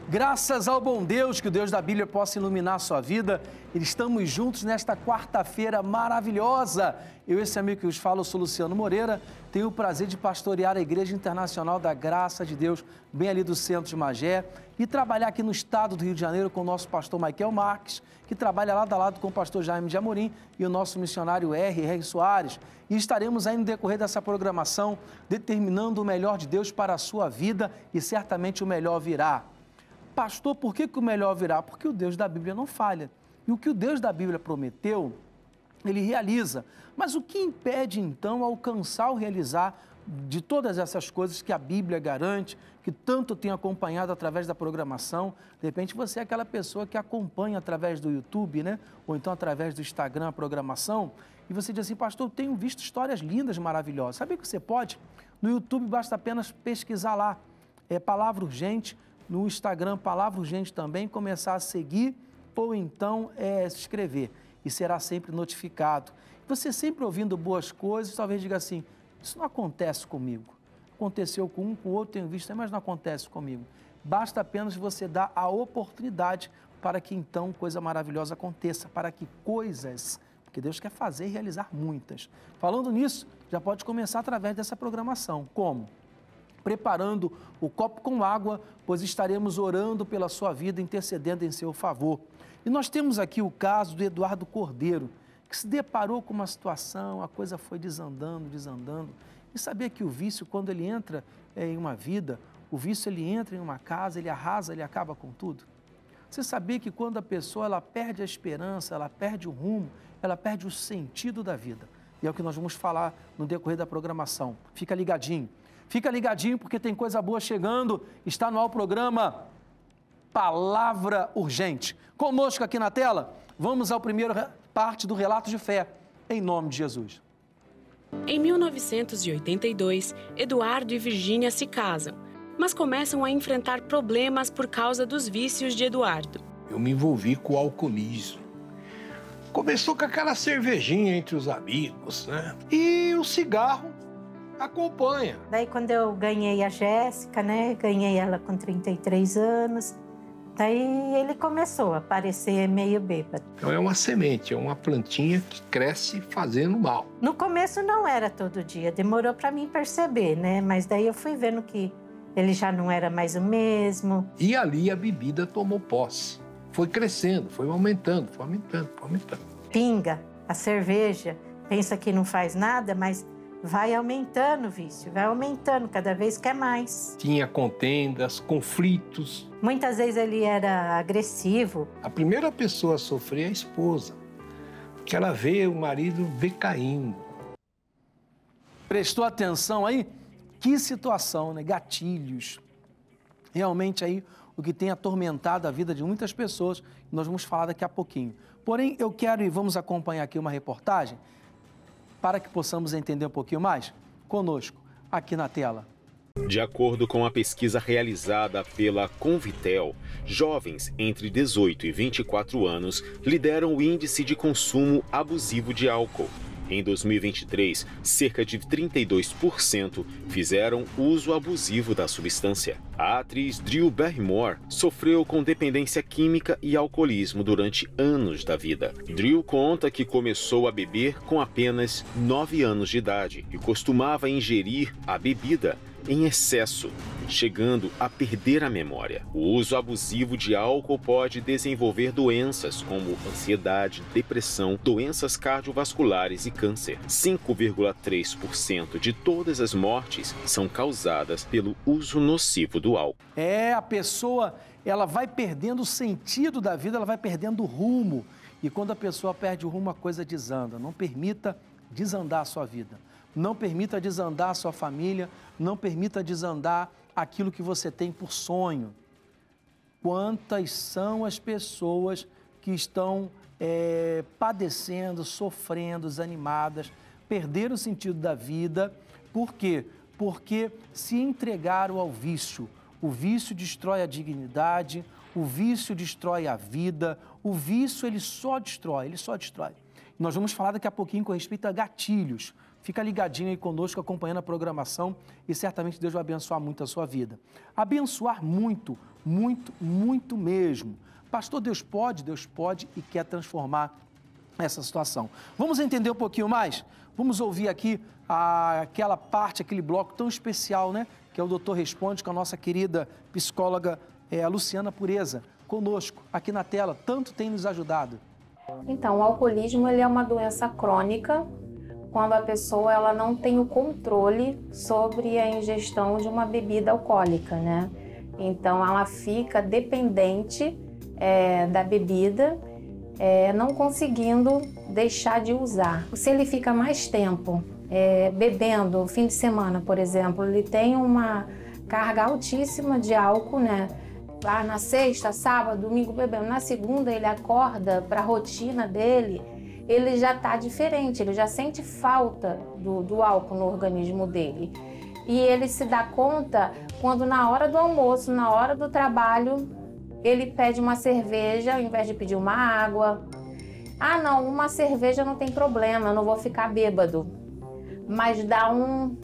Graças ao bom Deus, que o Deus da Bíblia possa iluminar a sua vida. Estamos juntos nesta quarta-feira maravilhosa. Eu, esse amigo que vos fala, eu sou Luciano Moreira, tenho o prazer de pastorear a Igreja Internacional da Graça de Deus, bem ali do centro de Magé, e trabalhar aqui no estado do Rio de Janeiro com o nosso pastor Michael Marques, que trabalha lado a lado com o pastor Jaime de Amorim e o nosso missionário R. Soares. E estaremos aí no decorrer dessa programação, determinando o melhor de Deus para a sua vida e certamente o melhor virá. Pastor, por que o melhor virá? Porque o Deus da Bíblia não falha. E o que o Deus da Bíblia prometeu, Ele realiza. Mas o que impede, então, alcançar ou realizar de todas essas coisas que a Bíblia garante, que tanto tem acompanhado através da programação? De repente, você é aquela pessoa que acompanha através do YouTube, né? Ou então através do Instagram a programação, e você diz assim, pastor, eu tenho visto histórias lindas, maravilhosas. Sabe o que você pode? No YouTube basta apenas pesquisar lá. Palavra Urgente. No Instagram, Palavra Urgente também, começar a seguir ou então se inscrever e será sempre notificado. Você sempre ouvindo boas coisas, talvez diga assim, isso não acontece comigo. Aconteceu com um, com o outro, tenho visto, mas não acontece comigo. Basta apenas você dar a oportunidade para que então coisa maravilhosa aconteça, para que coisas, porque Deus quer fazer e realizar muitas. Falando nisso, já pode começar através dessa programação. Como? Preparando o copo com água, pois estaremos orando pela sua vida, intercedendo em seu favor. E nós temos aqui o caso do Eduardo Cordeiro, que se deparou com uma situação, a coisa foi desandando. E sabia que o vício, quando ele entra em uma vida, o vício ele entra em uma casa, ele arrasa, ele acaba com tudo? Você sabia que quando a pessoa ela perde a esperança, ela perde o rumo, ela perde o sentido da vida? E é o que nós vamos falar no decorrer da programação. Fica ligadinho. Fica ligadinho porque tem coisa boa chegando. Está no ar o programa Palavra Urgente. Conosco aqui na tela, vamos ao primeiro parte do relato de fé, em nome de Jesus. Em 1982, Eduardo e Virgínia se casam, mas começam a enfrentar problemas por causa dos vícios de Eduardo. Eu me envolvi com o alcoolismo. Começou com aquela cervejinha entre os amigos, né? E o cigarro acompanha. Daí quando eu ganhei a Jéssica, né? Ganhei ela com 33 anos. Daí ele começou a parecer meio bêbado. Então é uma semente, é uma plantinha que cresce fazendo mal. No começo não era todo dia, demorou para mim perceber, né? Mas daí eu fui vendo que ele já não era mais o mesmo. E ali a bebida tomou posse. Foi crescendo, foi aumentando. Pinga, a cerveja, pensa que não faz nada, mas vai aumentando o vício, vai aumentando, cada vez quer mais. Tinha contendas, conflitos. Muitas vezes ele era agressivo. A primeira pessoa a sofrer é a esposa, porque ela vê o marido decaindo. Prestou atenção aí? Que situação, né? Gatilhos. Realmente aí o que tem atormentado a vida de muitas pessoas, nós vamos falar daqui a pouquinho. Porém, eu quero e vamos acompanhar aqui uma reportagem para que possamos entender um pouquinho mais. Conosco, aqui na tela. De acordo com a pesquisa realizada pela Convitel, jovens entre 18 e 24 anos lideram o índice de consumo abusivo de álcool. Em 2023, cerca de 32% fizeram uso abusivo da substância. A atriz Drew Barrymore sofreu com dependência química e alcoolismo durante anos da vida. Drew conta que começou a beber com apenas 9 anos de idade e costumava ingerir a bebida em excesso, chegando a perder a memória. O uso abusivo de álcool pode desenvolver doenças como ansiedade, depressão, doenças cardiovasculares e câncer. 5,3% de todas as mortes são causadas pelo uso nocivo do álcool. A pessoa, ela vai perdendo o sentido da vida, ela vai perdendo o rumo. E quando a pessoa perde o rumo, a coisa desanda. Não permita desandar a sua vida. Não permita desandar a sua família, não permita desandar aquilo que você tem por sonho. Quantas são as pessoas que estão padecendo, sofrendo, desanimadas, perderam o sentido da vida. Por quê? Porque se entregaram ao vício. O vício destrói a dignidade, o vício destrói a vida, o vício ele só destrói. Nós vamos falar daqui a pouquinho com respeito a gatilhos. Fica ligadinho aí conosco, acompanhando a programação e certamente Deus vai abençoar muito a sua vida. Abençoar muito, muito, muito mesmo. Pastor, Deus pode e quer transformar essa situação. Vamos entender um pouquinho mais? Vamos ouvir aqui aquela parte, aquele bloco tão especial, né? Que é o Doutor Responde, com a nossa querida psicóloga Luciana Pureza, conosco aqui na tela, tanto tem nos ajudado. Então, o alcoolismo ele é uma doença crônica, quando a pessoa ela não tem o controle sobre a ingestão de uma bebida alcoólica, né? Então, ela fica dependente da bebida, não conseguindo deixar de usar. Se ele fica mais tempo bebendo, fim de semana, por exemplo, ele tem uma carga altíssima de álcool, né? Na sexta, sábado, domingo bebendo, na segunda ele acorda para a rotina dele, ele já está diferente, ele já sente falta do álcool no organismo dele. E ele se dá conta quando na hora do almoço, na hora do trabalho, ele pede uma cerveja ao invés de pedir uma água. Ah, não, uma cerveja não tem problema, eu não vou ficar bêbado. Mas dá um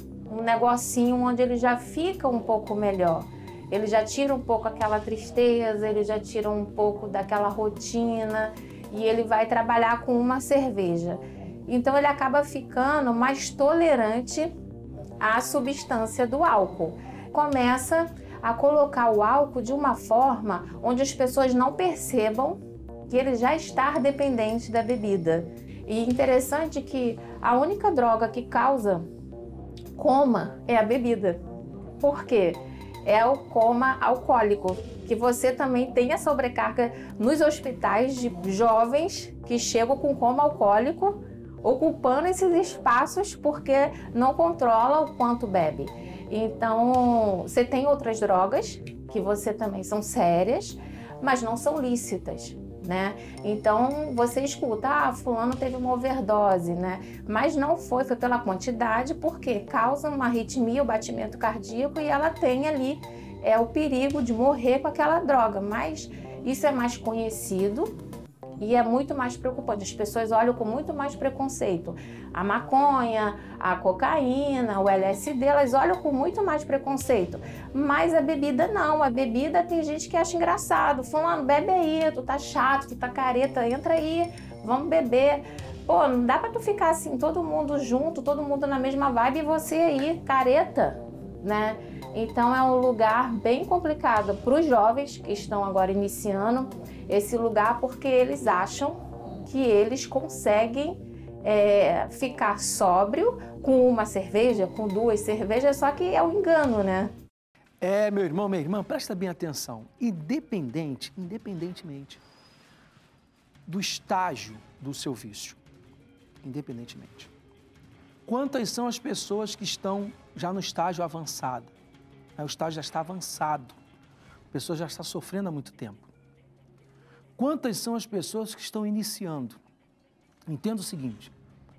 negocinho onde ele já fica um pouco melhor. Ele já tira um pouco aquela tristeza, ele já tira um pouco daquela rotina e ele vai trabalhar com uma cerveja. Então ele acaba ficando mais tolerante à substância do álcool. Começa a colocar o álcool de uma forma onde as pessoas não percebam que ele já está dependente da bebida. E interessante que a única droga que causa coma é a bebida. Por quê? É o coma alcoólico, que você também tem a sobrecarga nos hospitais de jovens que chegam com coma alcoólico, ocupando esses espaços porque não controla o quanto bebe. Então, você tem outras drogas que você também são sérias, mas não são lícitas, né? Então, você escuta, fulano teve uma overdose, né? Mas não foi pela quantidade, porque causa uma arritmia, o batimento cardíaco, e ela tem ali o perigo de morrer com aquela droga. Mas isso é mais conhecido e é muito mais preocupante. As pessoas olham com muito mais preconceito. A maconha, a cocaína, o LSD, elas olham com muito mais preconceito. Mas a bebida não. A bebida tem gente que acha engraçado. Fulano, bebe aí, tu tá chato, tu tá careta, entra aí, vamos beber. Pô, não dá pra tu ficar assim, todo mundo junto, todo mundo na mesma vibe e você aí, careta, né? Então é um lugar bem complicado para os jovens que estão agora iniciando esse lugar, porque eles acham que eles conseguem ficar sóbrio com uma cerveja, com 2 cervejas, só que é um engano, né? Meu irmão, minha irmã, presta bem atenção. Independentemente do estágio do seu vício, independentemente. Quantas são as pessoas que estão já no estágio avançado? O estágio já está avançado, a pessoa já está sofrendo há muito tempo. Quantas são as pessoas que estão iniciando? Entenda o seguinte,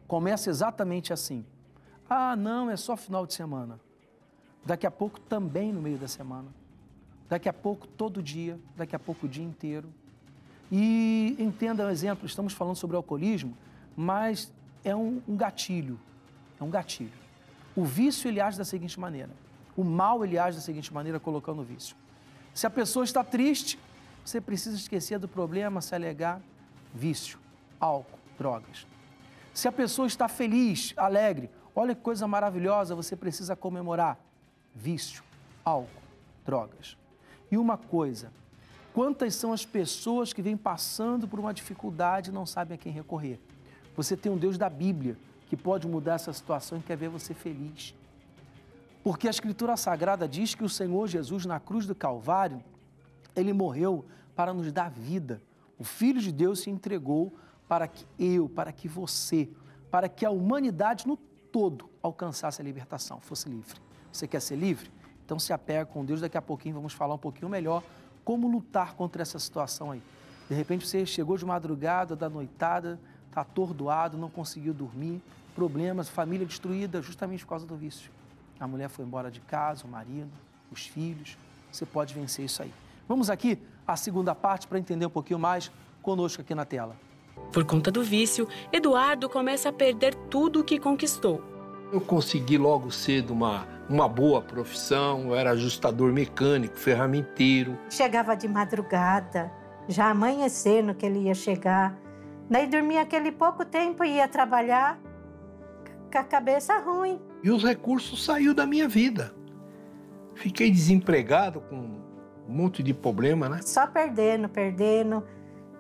começa exatamente assim. Ah, não, é só final de semana. Daqui a pouco também no meio da semana. Daqui a pouco todo dia, daqui a pouco o dia inteiro. E entenda um exemplo, estamos falando sobre alcoolismo, mas é um gatilho, O vício, ele age da seguinte maneira. O mal, ele age da seguinte maneira, colocando o vício. Se a pessoa está triste, você precisa esquecer do problema, se alegar, vício, álcool, drogas. Se a pessoa está feliz, alegre, olha que coisa maravilhosa, você precisa comemorar, vício, álcool, drogas. E uma coisa, quantas são as pessoas que vêm passando por uma dificuldade e não sabem a quem recorrer? Você tem um Deus da Bíblia que pode mudar essa situação e quer ver você feliz. Porque a Escritura Sagrada diz que o Senhor Jesus, na cruz do Calvário, Ele morreu para nos dar vida. O Filho de Deus se entregou para que para que você, para que a humanidade no todo alcançasse a libertação, fosse livre. Você quer ser livre? Então se apega com Deus. Daqui a pouquinho vamos falar um pouquinho melhor como lutar contra essa situação aí. De repente você chegou de madrugada, da noitada, está atordoado, não conseguiu dormir, problemas, família destruída justamente por causa do vício. A mulher foi embora de casa, o marido, os filhos. Você pode vencer isso aí. Vamos aqui à segunda parte para entender um pouquinho mais conosco aqui na tela. Por conta do vício, Eduardo começa a perder tudo o que conquistou. Eu consegui logo cedo uma boa profissão, eu era ajustador mecânico, ferramenteiro. Chegava de madrugada, já amanhecendo que ele ia chegar. Daí dormia aquele pouco tempo e ia trabalhar com a cabeça ruim. E os recursos saíram da minha vida. Fiquei desempregado com um monte de problema, né? Só perdendo.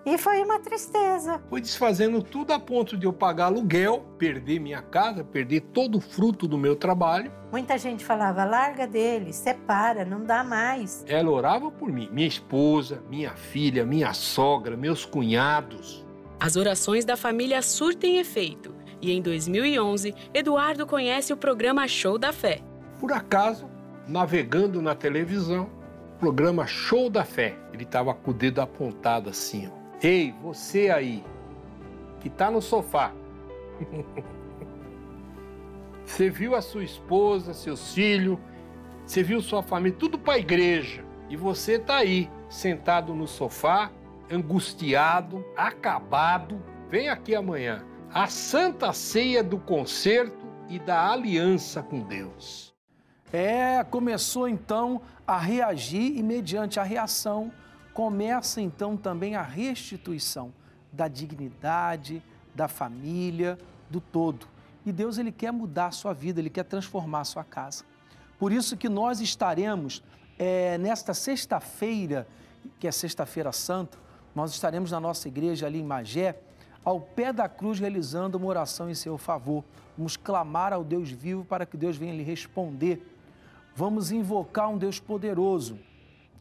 E foi uma tristeza. Foi desfazendo tudo a ponto de eu pagar aluguel, perder minha casa, perder todo o fruto do meu trabalho. Muita gente falava, larga dele, separa, não dá mais. Ela orava por mim, minha esposa, minha filha, minha sogra, meus cunhados. As orações da família surtem efeito. E em 2011, Eduardo conhece o programa Show da Fé. Por acaso, navegando na televisão, programa Show da Fé. Ele estava com o dedo apontado assim, ó. Ei, você aí, que tá no sofá. Você viu a sua esposa, seus filhos, você viu sua família, tudo para a igreja. E você tá aí, sentado no sofá, angustiado, acabado. Vem aqui amanhã. A Santa Ceia do Concerto e da Aliança com Deus. Começou então a reagir e mediante a reação começa então também a restituição da dignidade, da família, do todo. E Deus, Ele quer mudar a sua vida, Ele quer transformar a sua casa. Por isso que nós estaremos nesta sexta-feira, que é Sexta-feira Santa, nós estaremos na nossa igreja ali em Magé, ao pé da cruz, realizando uma oração em seu favor. Vamos clamar ao Deus vivo para que Deus venha lhe responder. Vamos invocar um Deus poderoso.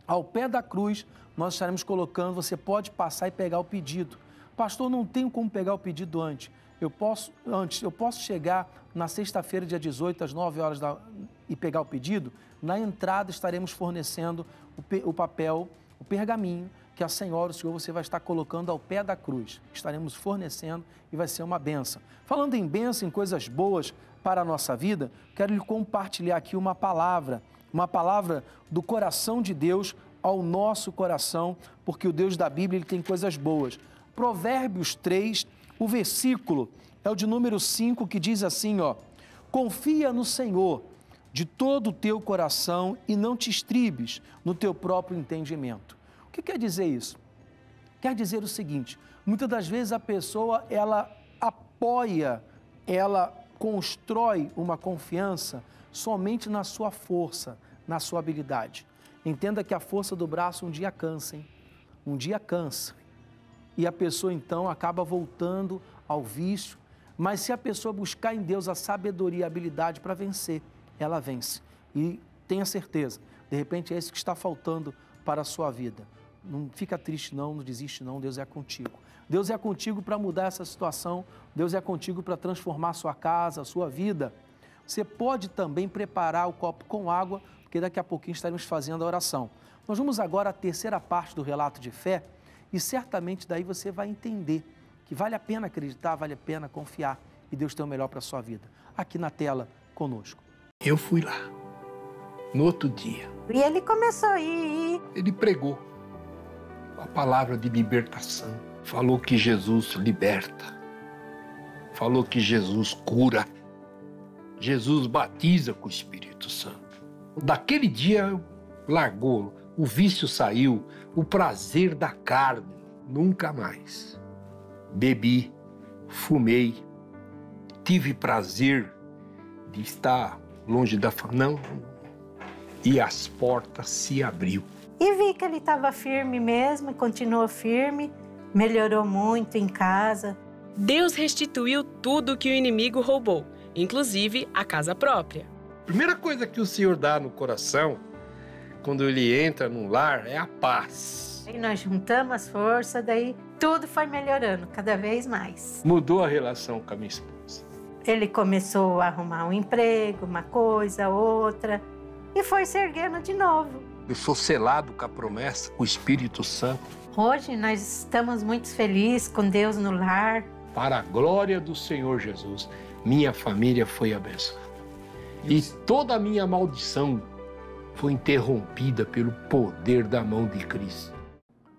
Ao pé da cruz, nós estaremos colocando, você pode passar e pegar o pedido. Pastor, não tenho como pegar o pedido antes. Eu posso chegar na sexta-feira, dia 18, às 9 horas e pegar o pedido? Na entrada estaremos fornecendo o papel, o pergaminho, que a senhora, o senhor, você vai estar colocando ao pé da cruz. Estaremos fornecendo e vai ser uma bênção. Falando em bênção, em coisas boas para a nossa vida, quero lhe compartilhar aqui uma palavra do coração de Deus ao nosso coração, porque o Deus da Bíblia ele tem coisas boas. Provérbios 3, o versículo é o de número 5, que diz assim, ó: confia no Senhor de todo o teu coração e não te estribes no teu próprio entendimento. O que quer dizer isso? Quer dizer o seguinte, muitas das vezes a pessoa, ela apoia, ela constrói uma confiança somente na sua força, na sua habilidade. Entenda que a força do braço um dia cansa, hein? Um dia cansa. E a pessoa então acaba voltando ao vício. Mas se a pessoa buscar em Deus a sabedoria e a habilidade para vencer, ela vence. E tenha certeza, de repente é isso que está faltando para a sua vida. Não fica triste não desiste não, Deus é contigo. Deus é contigo para mudar essa situação, Deus é contigo para transformar a sua casa, a sua vida. Você pode também preparar o copo com água, porque daqui a pouquinho estaremos fazendo a oração. Nós vamos agora à terceira parte do relato de fé e certamente daí você vai entender que vale a pena acreditar, vale a pena confiar e Deus tem o melhor para a sua vida. Aqui na tela, conosco. Eu fui lá, no outro dia. E ele começou a ir. Ele pregou a palavra de libertação. Falou que Jesus liberta. Falou que Jesus cura. Jesus batiza com o Espírito Santo. Daquele dia largou, o vício saiu, o prazer da carne, nunca mais. Bebi, fumei, tive prazer de estar longe da família, não. E as portas se abriu. E vi que ele estava firme mesmo, continuou firme, melhorou muito em casa. Deus restituiu tudo que o inimigo roubou, inclusive a casa própria. A primeira coisa que o Senhor dá no coração, quando ele entra num lar, é a paz. Aí nós juntamos as forças, daí tudo foi melhorando cada vez mais. Mudou a relação com a minha esposa. Ele começou a arrumar um emprego, uma coisa, outra, e foi se erguendo de novo. Eu sou selado com a promessa, com o Espírito Santo. Hoje nós estamos muito felizes com Deus no lar. Para a glória do Senhor Jesus, minha família foi abençoada. E toda a minha maldição foi interrompida pelo poder da mão de Cristo.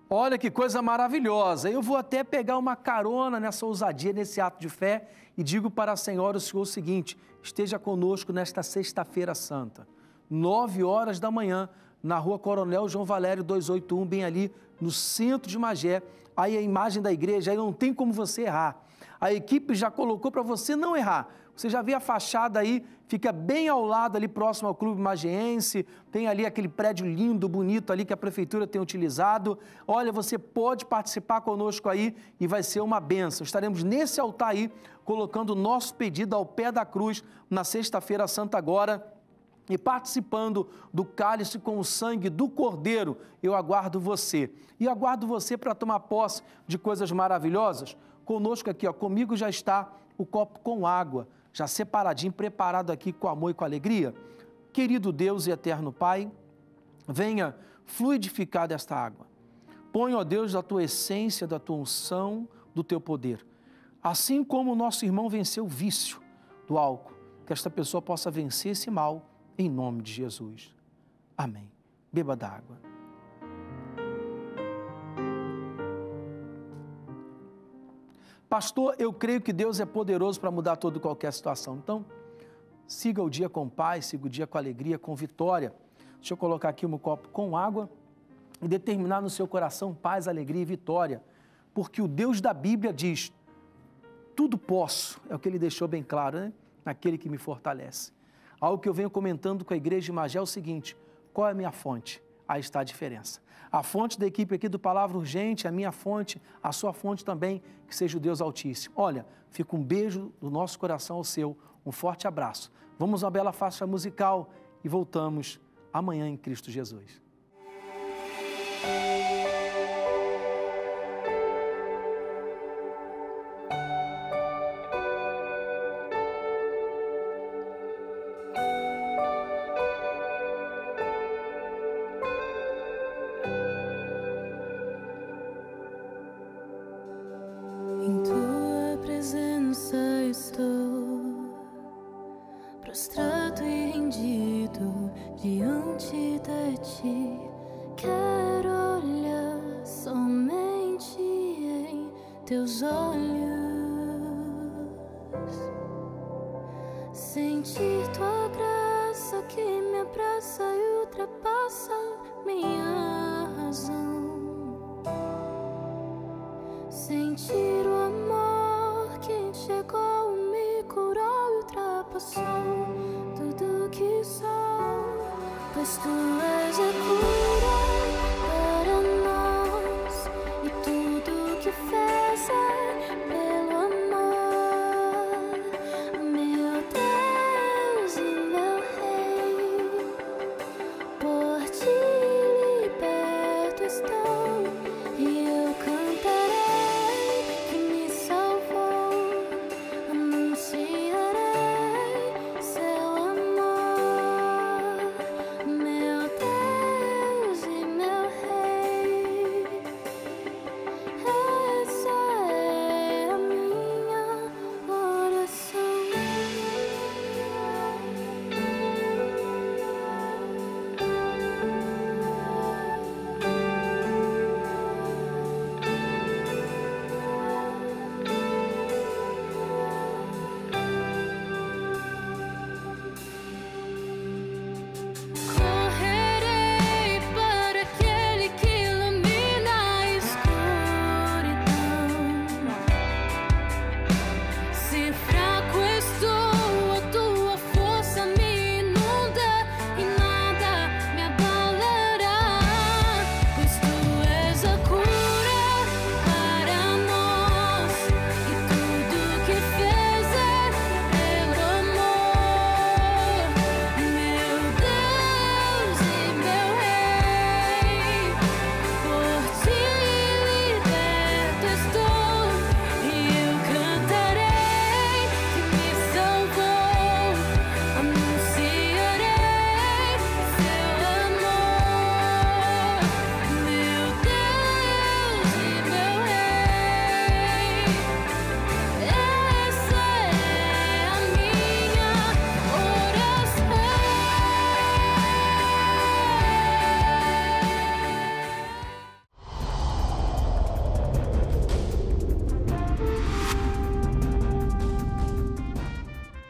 Olha que coisa maravilhosa. Eu vou até pegar uma carona nessa ousadia, nesse ato de fé, e digo para a Senhora, o Senhor, o seguinte: esteja conosco nesta sexta-feira santa, 9 horas da manhã, na rua Coronel João Valério 281, bem ali no centro de Magé. Aí a imagem da igreja, aí não tem como você errar. A equipe já colocou para você não errar. Você já vê a fachada aí, fica bem ao lado ali, próximo ao Clube Magiense, tem ali aquele prédio lindo, bonito ali que a prefeitura tem utilizado. Olha, você pode participar conosco aí e vai ser uma bênção. Estaremos nesse altar aí, colocando o nosso pedido ao pé da cruz na sexta-feira santa agora, e participando do cálice com o sangue do Cordeiro. Eu aguardo você. E aguardo você para tomar posse de coisas maravilhosas. Conosco aqui, ó, comigo já está o copo com água, já separadinho, preparado aqui com amor e com alegria. Querido Deus e eterno Pai, venha fluidificar desta água. Põe, ó Deus, da tua essência, da tua unção, do teu poder. Assim como o nosso irmão venceu o vício do álcool, que esta pessoa possa vencer esse mal, em nome de Jesus. Amém. Beba da água. Pastor, eu creio que Deus é poderoso para mudar toda e qualquer situação. Então, siga o dia com paz, siga o dia com alegria, com vitória. Deixa eu colocar aqui um copo com água e determinar no seu coração paz, alegria e vitória. Porque o Deus da Bíblia diz: tudo posso, é o que ele deixou bem claro, né? Naquele que me fortalece. Algo que eu venho comentando com a igreja de Magé é o seguinte: qual é a minha fonte? Aí está a diferença. A fonte da equipe aqui do Palavra Urgente, a minha fonte, a sua fonte também, que seja o Deus Altíssimo. Olha, fica um beijo do nosso coração ao seu, um forte abraço. Vamos a uma bela faixa musical e voltamos amanhã em Cristo Jesus. Em tua presença estou, prostrado e rendido diante de ti. Quero olhar somente em teus olhos, sentir tua graça que me abraça e ultrapassa minha razão. Sentir o amor que chegou, me curou e ultrapassou tudo que sou, pois tu és a cura.